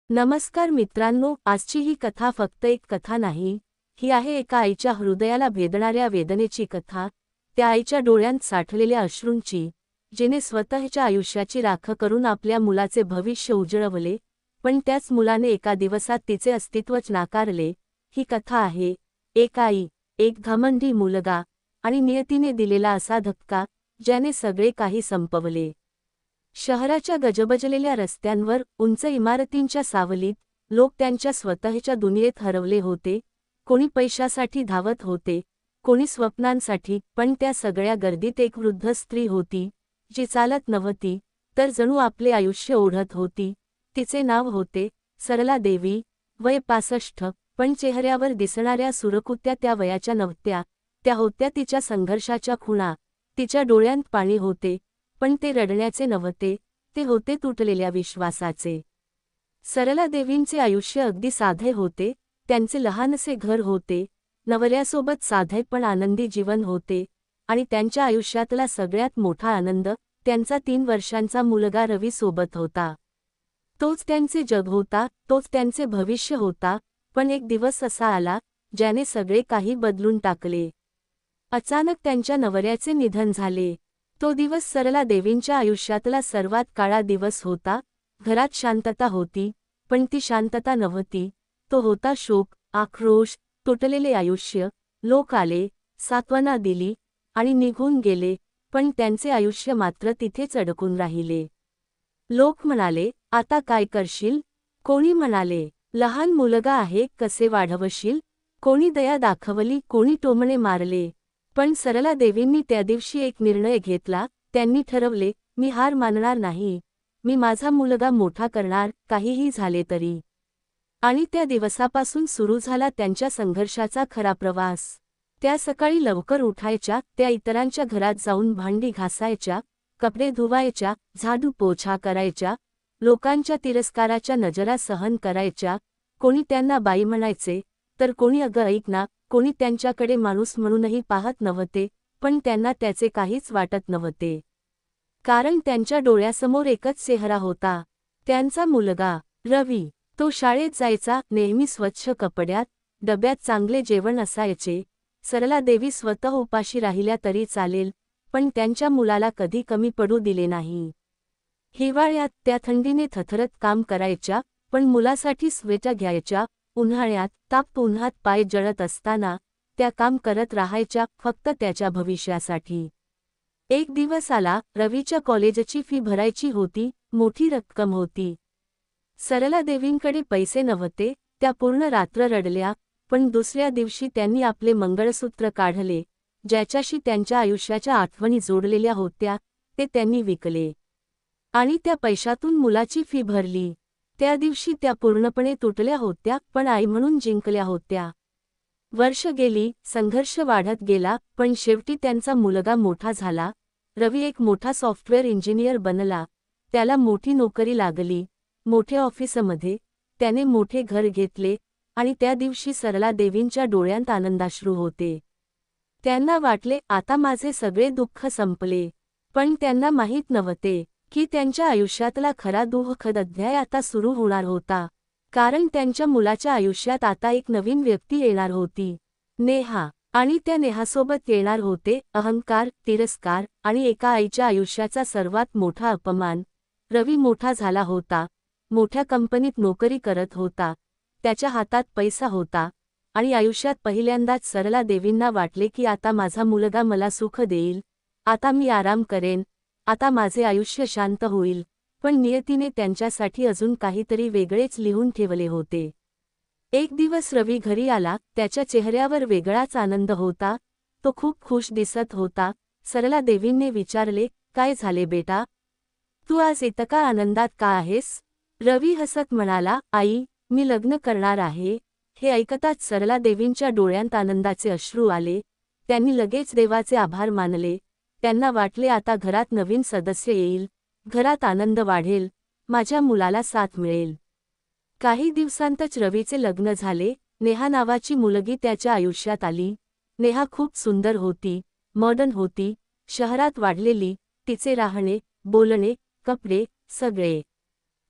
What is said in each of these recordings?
नमस्कार मित्रांनो, आजची ही कथा फक्त एक कथा नाही, ही आहे एका आईच्या हृदयाला भेदणाऱ्या वेदनेची कथा, त्या आईच्या डोळ्यांत साठलेल्या अश्रूंची, जिने स्वतःच्या आयुष्याची राख करून आपल्या मुलाचे भविष्य उजळवले, पण त्याच मुलाने एका दिवसात तिचे अस्तित्वच नाकारले. ही कथा आहे एक आई, एक घमंडी मुलगा आणि नियतीने दिलेला असा धक्का, ज्याने सगळे काही संपवले. शहराच्या गजबजलेल्या रस्त्यांवर, उंच इमारतींच्या सावलीत, लोक त्यांच्या स्वतःच्या दुनियेत हरवले होते. कोणी पैशासाठी धावत होते, कोणी स्वप्नांसाठी, पण त्या सगळ्या गर्दीत एक वृद्ध स्त्री होती, जी चालत नव्हती, तर जणू आपले आयुष्य ओढत होती. तिचे नाव होते सरला देवी. वय 65, पण चेहऱ्यावर दिसणाऱ्या सुरकुत्या त्या वयाच्या नव्हत्या. त्या होत्या तिच्या संघर्षाच्या खुणा. तिच्या डोळ्यांत पाणी होते, पण ते रडण्याचे नव्हते, ते होते तुटलेल्या विश्वासाचे. सरला देवींचे आयुष्य अगदी साधे होते. त्यांचे लहानसे घर होते, नवऱ्यासोबत साधे पण आनंदी जीवन होते, आणि त्यांच्या आयुष्यातला सगळ्यात मोठा आनंद त्यांचा 3 वर्षांचा मुलगा रवी सोबत होता. तोच त्यांचे जग होता, तोच त्यांचे भविष्य होता. पण एक दिवस असा आला, ज्याने सगळे काही बदलून टाकले. अचानक त्यांच्या नवऱ्याचे निधन झाले. तो दिवस सरला देवींच्या आयुष्यातला सर्वात काळा दिवस होता. घरात शांतता होती, पण ती शांतता नव्हती. तो होता शोक, आक्रोश, तुटलेले आयुष्य. लोक आले, सांत्वना दिली आणि निघून गेले, पण त्यांचे आयुष्य मात्र तिथेच अडकून राहिले. लोक म्हणाले, आता काय करशील? कोणी म्हणाले, लहान मुलगा आहे, कसे वाढवशील? कोणी दया दाखवली, कोणी टोमणे मारले. पण सरला देवींनी त्या दिवशी एक निर्णय घेतला. त्यांनी ठरवले, मी हार मानणार नाही. मी माझा मुलगा मोठा करणार, काहीही झाले तरी. आणि त्या दिवसापासून सुरू झाला त्यांच्या संघर्षाचा खरा प्रवास. त्या सकाळी लवकर उठायच्या, त्या इतरांच्या घरात जाऊन भांडी घासायच्या, कपडे धुवायच्या, झाडू पोछा करायच्या, लोकांच्या तिरस्काराच्या नजरा सहन करायच्या. कोणी त्यांना बाई म्हणायचे, तर कोणी अगं ऐक ना. कोणी त्यांच्याकडे माणूस म्हणूनही पाहत नव्हते, पण त्यांना त्याचे काहीच वाटत नव्हते. कारण त्यांच्या डोळ्यासमोर एकच चेहरा होता, त्यांचा मुलगा रवी. तो शाळेत जायचा, नेहमी स्वच्छ कपड्यात, डब्यात चांगले जेवण असायचे. सरला देवी स्वतः उपाशी राहिल्या तरी चालेल, पण त्यांच्या मुलाला कधी कमी पडू दिले नाही. हिवाळ्यात त्या थंडीने थरथरत काम करायच्या, पण मुलासाठी स्वेटर घ्यायच्या. उन्हाळ्यात ताप उन्हात पाय जळत असताना त्या काम करत राहायच्या, फक्त त्याच्या भविष्यासाठी. एक दिवस आला, रवीच्या कॉलेजची फी भरायची होती, मोठी रक्कम होती. सरला देवींकडे पैसे नव्हते. त्या पूर्ण रात्र रडल्या, पण दुसऱ्या दिवशी त्यांनी आपले मंगळसूत्र काढले, ज्याच्याशी त्यांच्या आयुष्याच्या आठवणी जोडलेल्या होत्या. ते त्यांनी विकले आणि त्या पैशातून मुलाची फी भरली. त्या दिवशी त्या पूर्णपणे तुटल्या होत्या, पण आई म्हणून जिंकल्या होत्या. वर्ष गेली, संघर्ष वाढत गेला, पण शेवटी त्यांचा मुलगा मोठा झाला. रवी एक मोठा सॉफ्टवेअर इंजिनियर बनला. त्याला मोठी नोकरी लागली, मोठे ऑफिसमध्ये. त्याने मोठे घर घेतले, आणि त्या दिवशी सरला देवींच्या डोळ्यांत आनंदाश्रू होते. त्यांना वाटले, आता माझे सगळे दुःख संपले. पण त्यांना माहीत नव्हते की त्यांच्या आयुष्यातला खरा दुःखद अध्याय आता सुरू होणार होता. कारण त्यांच्या मुलाच्या आयुष्यात आता एक नवीन व्यक्ती येणार होती, नेहा. आणि त्या नेहासोबत येणार होते अहंकार, तिरस्कार आणि एका आईच्या आयुष्याचा सर्वात मोठा अपमान. रवी मोठा झाला होता, मोठ्या कंपनीत नोकरी करत होता, त्याच्या हातात पैसा होता, आणि आयुष्यात पहिल्यांदाच सरला देवींना वाटले की आता माझा मुलगा मला सुख देईल, आता मी आराम करेन, आता माझे आयुष्य शांत होईल. पण नियतीने त्यांच्यासाठी अजून काहीतरी वेगळेच लिहून ठेवले होते. एक दिवस रवी घरी आला. त्याच्या चेहऱ्यावर वेगळाच आनंद होता. तो खूप खुश दिसत होता. सरला देवींनी विचारले, काय झाले बेटा? तू आज इतका आनंदात का आहेस? रवी हसत म्हणाला, आई, मी लग्न करणार आहे. हे ऐकताच सरला देवींच्या डोळ्यांत आनंदाचे अश्रू आले. त्यांनी लगेच देवाचे आभार मानले. त्यांना वाटले, आता घरात नवीन सदस्य येईल, घरात आनंद वाढेल, माझ्या मुलाला साथ मिळेल. काही दिवसांतच रवीचे लग्न झाले. नेहा नावाची मुलगी त्याच्या आयुष्यात आली. नेहा खूप सुंदर होती, मॉडर्न होती, शहरात वाढलेली. तिचे राहणे, बोलणे, कपडे, सगळे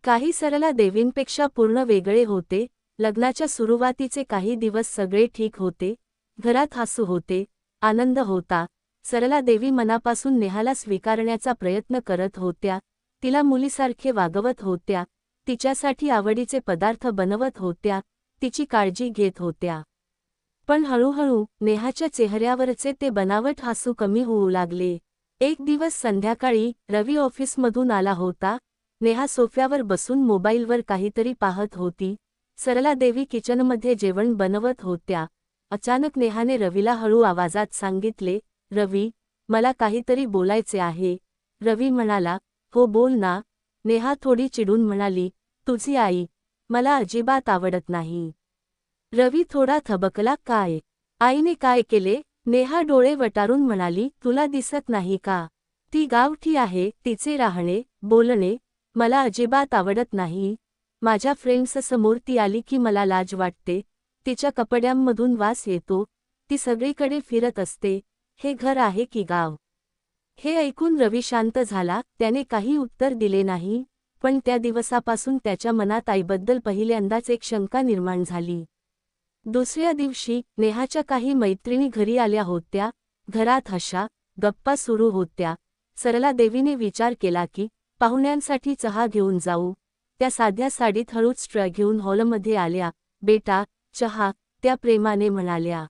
काही सरला देवींपेक्षा पूर्ण वेगळे होते. लग्नाच्या सुरुवातीचे काही दिवस सगळे ठीक होते. घरात हसू होते, आनंद होता. सरला देवी मनापासून नेहाला स्वीकारण्याचा प्रयत्न करत होत्या. तिला मुलीसारखे वागवत होत्या. तिच्यासाठी आवडीचे पदार्थ बनवत होत्या. तिची काळजी घेत होत्या. पण हळूहळू नेहाच्या चेहऱ्यावरचे ते बनावट हसू कमी होऊ लागले. एक दिवस संध्याकाळी रवी ऑफिसमधून आला होता. नेहा सोफ्यावर बसून मोबाईलवर काहीतरी पाहत होती. सरला देवी किचनमध्ये जेवण बनवत होत्या. अचानक नेहाने रवीला हळू आवाजात सांगितले, रवी, मला काहीतरी बोलायचे आहे. रवी म्हणाला, हो बोल ना. नेहा थोडी चिडून म्हणाली, तुझी आई मला अजिबात आवडत नाही. रवी थोडा थबकला, काय? आईने काय केले? नेहा डोळे वटारून म्हणाली, तुला दिसत नाही का? ती गावठी आहे. तिचे राहणे, बोलणे मला अजिबात आवडत नाही. माझ्या फ्रेंड्ससमोर ती आली की मला लाज वाटते. तिच्या कपड्यांमधून वास येतो. ती सगळीकडे फिरत असते. हे घर आहे की गाव? हे ऐकून रवी शांत झाला. त्याने काही उत्तर दिले नाही. पण त्या दिवसापासून त्याच्या मनात आईबद्दल पहिल्यांदाच एक शंका निर्माण झाली. दुसऱ्या दिवशी नेहाच्या काही मैत्रिणी घरी आल्या होत्या. घरात हशा गप्पा सुरू होत्या. सरला देवीने विचार केला की पाहुण्यांसाठी चहा घेऊन जाऊ. त्या साध्या साडीत हळूच ट्रे घेऊन हॉलमध्ये आल्या. बेटा, चहा, त्या प्रेमाने म्हणाल्या.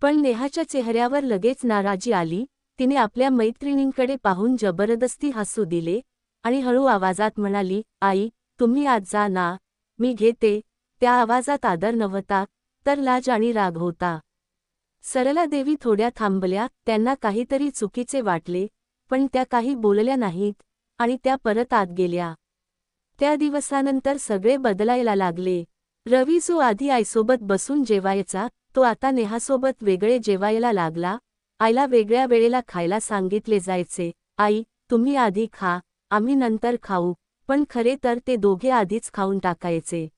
पण नेहाच्या चेहऱ्यावर लगेच नाराजी आली. तिने आपल्या मैत्रिणींकडे पाहून जबरदस्ती हसू दिले आणि हळू आवाजात म्हणाली, आई, तुम्ही आज जा ना, मी घेते. त्या आवाजात आदर नव्हता, तर लाज आणि राग होता. सरला देवी थोड्या थांबल्या. त्यांना काहीतरी चुकीचे वाटले, पण त्या काही बोलल्या नाहीत आणि त्या परत आत गेल्या. त्या दिवसानंतर सगळे बदलायला लागले. रवी जो आधी आईसोबत बसून जेवायचा, तो आता नेहासोबत वेगळे जेवायला लागला. आईला वेगळ्या वेळेला खायला सांगितले जायचे. आई, तुम्ही आधी खा, आम्ही नंतर खाऊ. पण खरे तर ते दोघे आधीच खाऊन टाकायचे.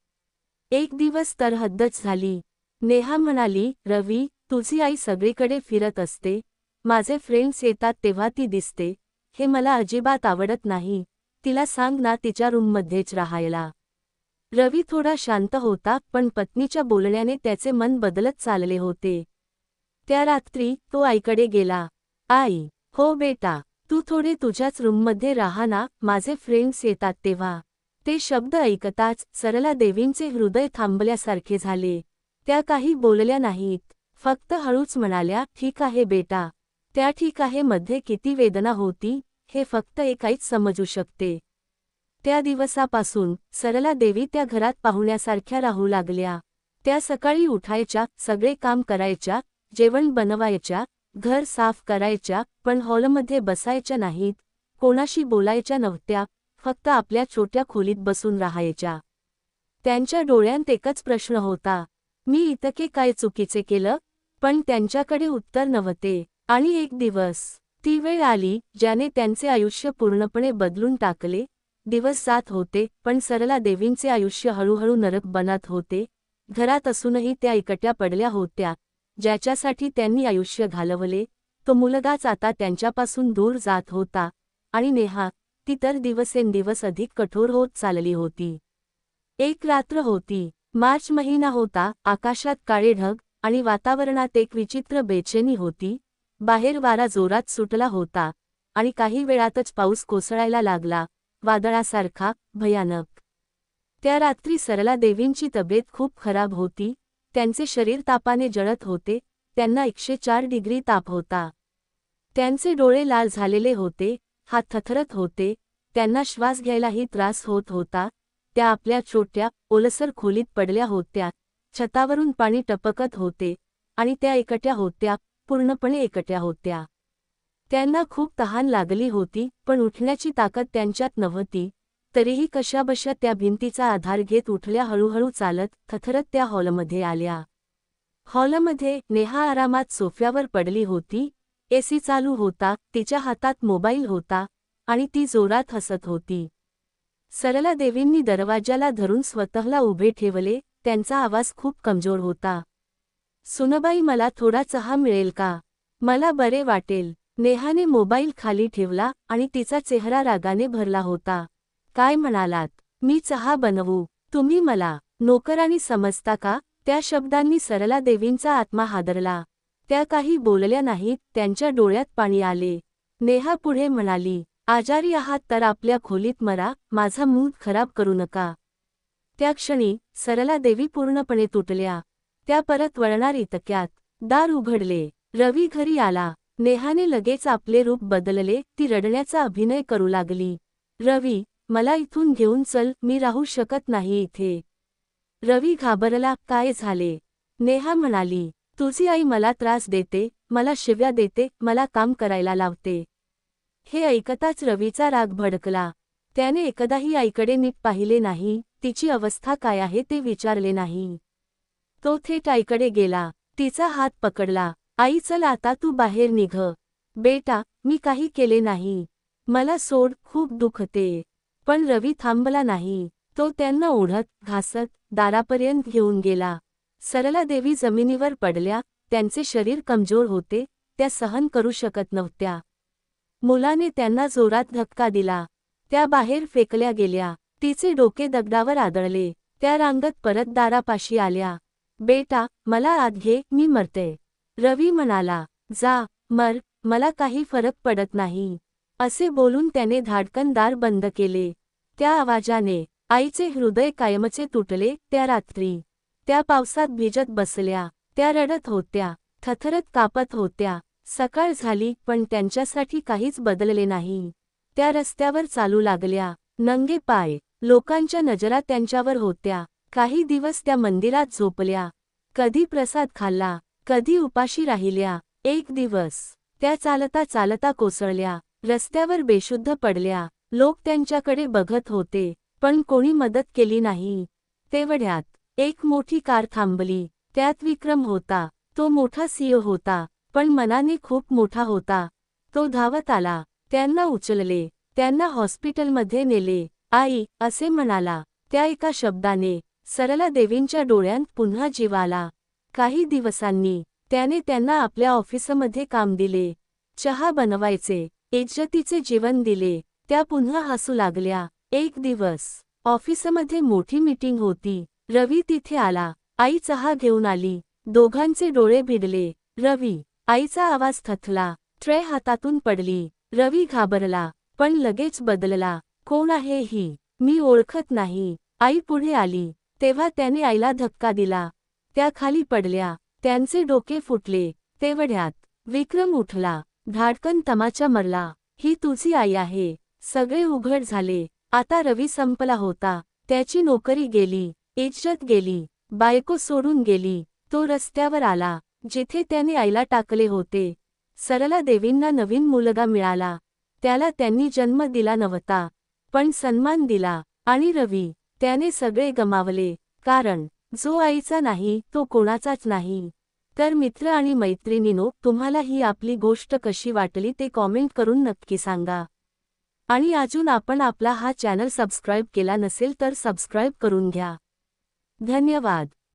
एक दिवस तर हद्दच झाली. नेहा म्हणाली, रवी, तुझी आई सगळीकडे फिरत असते. माझे फ्रेंड्स येतात तेव्हा ती दिसते. हे मला अजिबात आवडत नाही. तिला सांग ना तिच्या रूममध्येच राहायला. रवी थोडा शांत होता, पण पत्नीच्या बोलण्याने त्याचे मन बदलत चालले होते. त्या रात्री तो आईकडे गेला. आई, हो बेटा, तू थोडे तुझ्याच रूममध्ये राहा ना, माझे फ्रेंड्स येतात तेव्हा. ते शब्द ऐकताच सरला देवींचे हृदय थांबल्यासारखे झाले. त्या काही बोलल्या नाहीत. फक्त हळूच म्हणाल्या, ठीक आहे बेटा. त्या ठीक आहे मध्ये किती वेदना होती, हे फक्त एक आईच समजू शकते. त्या दिवसापासून सरला देवी त्या घरात पाहुण्यासारख्या राहू लागल्या. त्या सकाळी उठायच्या, सगळे काम करायच्या, जेवण बनवायच्या, घर साफ करायच्या, पण हॉलमध्ये बसायच्या नाहीत, कोणाशी बोलायच्या नव्हत्या, फक्त आपल्या छोट्या खोलीत बसून राहायच्या. त्यांच्या डोळ्यांत एकच प्रश्न होता, मी इतके काय चुकीचे केलं? पण त्यांच्याकडे उत्तर नव्हते. आणि एक दिवस ती वेळ आली ज्याने त्यांचे आयुष्य पूर्णपणे बदलून टाकले. दिवस जात होते, पण सरला देवींचे आयुष्य हळूहळू नरक बनत होते. घरात असूनही त्या एकट्या पडल्या होत्या. ज्याच्यासाठी त्यांनी आयुष्य घालवले, तो मुलगाच आता त्यांच्यापासून दूर जात होता. आणि नेहा, ती तर दिवसेंदिवस अधिक कठोर होत चालली होती. एक रात्र होती. मार्च महिना होता. आकाशात काळे ढग आणि वातावरणात एक विचित्र बेचैनी होती. बाहेर वारा जोरात सुटला होता आणि काही वेळातच पाऊस कोसळायला लागला, वादळासारखा, भयानक. त्या रात्री सरला देवींची तब्येत खूप खराब होती. त्यांचे शरीर तापाने जळत होते. त्यांना 104 डिग्री ताप होता. त्यांचे डोळे लाल झालेले होते, हात थरथरत होते. त्यांना श्वास घ्यायलाही त्रास होत होता. त्या आपल्या छोट्या, ओलसर खोलीत पडल्या होत्या. छतावरून पाणी टपकत होते आणि त्या एकट्या होत्या, पूर्णपणे एकट्या होत्या. त्यांना खूप तहान लागली होती, पण उठण्याची ताकद त्यांच्यात नव्हती. तरीही कशाबशा त्या भिंतीचा आधार घेत उठल्या. हळूहळू चालत, थरथरत त्या हॉलमध्ये आल्या. हॉलमध्ये नेहा आरामात सोफ्यावर पडली होती. एसी चालू होता, तिच्या हातात मोबाईल होता आणि ती जोरात हसत होती. सरला देवींनी दरवाजाला धरून स्वतःला उभे ठेवले. त्यांचा आवाज खूप कमजोर होता. सुनबाई, मला थोडा चहा मिळेल का? मला बरे वाटेल. नेहाने मोबाईल खाली ठेवला आणि तिचा चेहरा रागाने भरला होता. काय म्हणालात? मी चहा बनवू, तुम्ही मला नोकरानी समजता का? त्या शब्दांनी सरला देवींचा आत्मा हादरला. त्या काही बोलल्या नाहीत, त्यांच्या डोळ्यात पाणी आले. नेहा पुढे म्हणाली, आजारी आहात तर आपल्या खोलीत मरा, माझा मूड खराब करू नका. त्या क्षणी सरला देवी पूर्णपणे तुटल्या. त्या परत वळणार इतक्यात दार उघडले. रवी घरी आला. नेहाने लगेच आपले रूप बदलले. ती रडण्याचा अभिनय करू लागली. रवी, मला इथून घेऊन चल, मी राहू शकत नाही इथे. रवी घाबरला. काय झाले? नेहा म्हणाली, तुझी आई मला त्रास देते, मला शिव्या देते, मला काम करायला लावते. हे ऐकताच रवीचा राग भडकला. त्याने एकदाही आईकडे नीट पाहिले नाही, तिची अवस्था काय आहे ते विचारले नाही. तो थेट आईकडे गेला. तिचा हात पकडला. आई, चल आता तू बाहेर निघ. बेटा, मी काही केले नाही. मला सोड, खूप दुखते. पण रवी थांबला नाही. तो त्यांना ओढत घासत दारापर्यंत घेऊन गेला. सरला देवी जमिनीवर पडल्या. त्यांचे शरीर कमजोर होते, त्या सहन करू शकत नव्हत्या. मुलाने त्यांना जोरात धक्का दिला. त्या बाहेर फेकल्या गेल्या. तिचे डोके दगडावर आदळले. त्या रांगत परत दारापाशी आल्या. बेटा, मला आत घे, मी मरते. रवी म्हणाला, जा, मर, मला काही फरक पडत नाही. असे बोलून त्याने धाडकन दार बंद केले. त्या आवाजाने आईचे हृदय कायमचे तुटले. त्या रात्री त्या पावसात भिजत बसल्या. त्या रडत होत्या, थरथरत कापत होत्या. सकाळ झाली, पण त्यांच्यासाठी काहीच बदलले नाही. त्या रस्त्यावर चालू लागल्या, नंगे पाय. लोकांच्या नजरा त्यांच्यावर होत्या. काही दिवस त्या मंदिरात झोपल्या. कधी प्रसाद खाल्ला, कधी उपाशी राहिल्या. एक दिवस त्या चालता चालता कोसळल्या. रस्त्यावर बेशुद्ध पडल्या. लोक त्यांच्याकडे बघत होते, पण कोणी मदत केली नाही. तेवढ्यात एक मोठी कार थांबली. त्यात विक्रम होता. तो मोठा सीओ होता, पण मनाने खूप मोठा होता. तो धावत आला. त्यांना उचलले. त्यांना हॉस्पिटलमध्ये नेले. आई, असे म्हणाला. त्या एका शब्दाने सरला देवींच्या डोळ्यांत पुन्हा जीव आला. काही दिवसांनी त्याने त्यांना आपल्या ऑफिसमध्ये काम दिले. चहा बनवायचे, इज्जतीचे जीवन दिले. त्या पुन्हा हसू लागल्या. एक दिवस ऑफिसमध्ये मोठी मीटिंग होती. रवी तिथे आला. आई चहा घेऊन आली. दोघांचे डोळे भिडले. रवी, आईचा आवाज थथला. ट्रे हातातून पडली. रवी घाबरला, पण लगेच बदलला. कोण आहे ही? मी ओळखत नाही. आई पुढे आली. तेव्हा त्याने आईला धक्का दिला. त्या खाली पडल्या. त्यांचे डोके फुटले. तेवढ्यात विक्रम उठला. धाडकन तमाचा मारला. ही तुझी आई आहे. सगळे उघड झाले. आता रवी संपला होता. त्याची नोकरी गेली, इज्जत गेली, बायको सोडून गेली. तो रस्त्यावर आला, जिथे त्याने आईला टाकले होते. सरला देवींना नवीन मुलगा मिळाला. त्याला त्यांनी जन्म दिला नव्हता, पण सन्मान दिला. आणि रवी, त्याने सगळे गमावले. कारण जो आईचा नाही, तो कोणाचाच नाही. तर मित्र आणि मैत्रिणींनो, तुम्हाला ही आपली गोष्ट कशी वाटली ते कॉमेंट करून नक्की सांगा. आणि अजून आपण आपला हा चॅनल सबस्क्राईब केला नसेल तर सबस्क्राईब करून घ्या. धन्यवाद.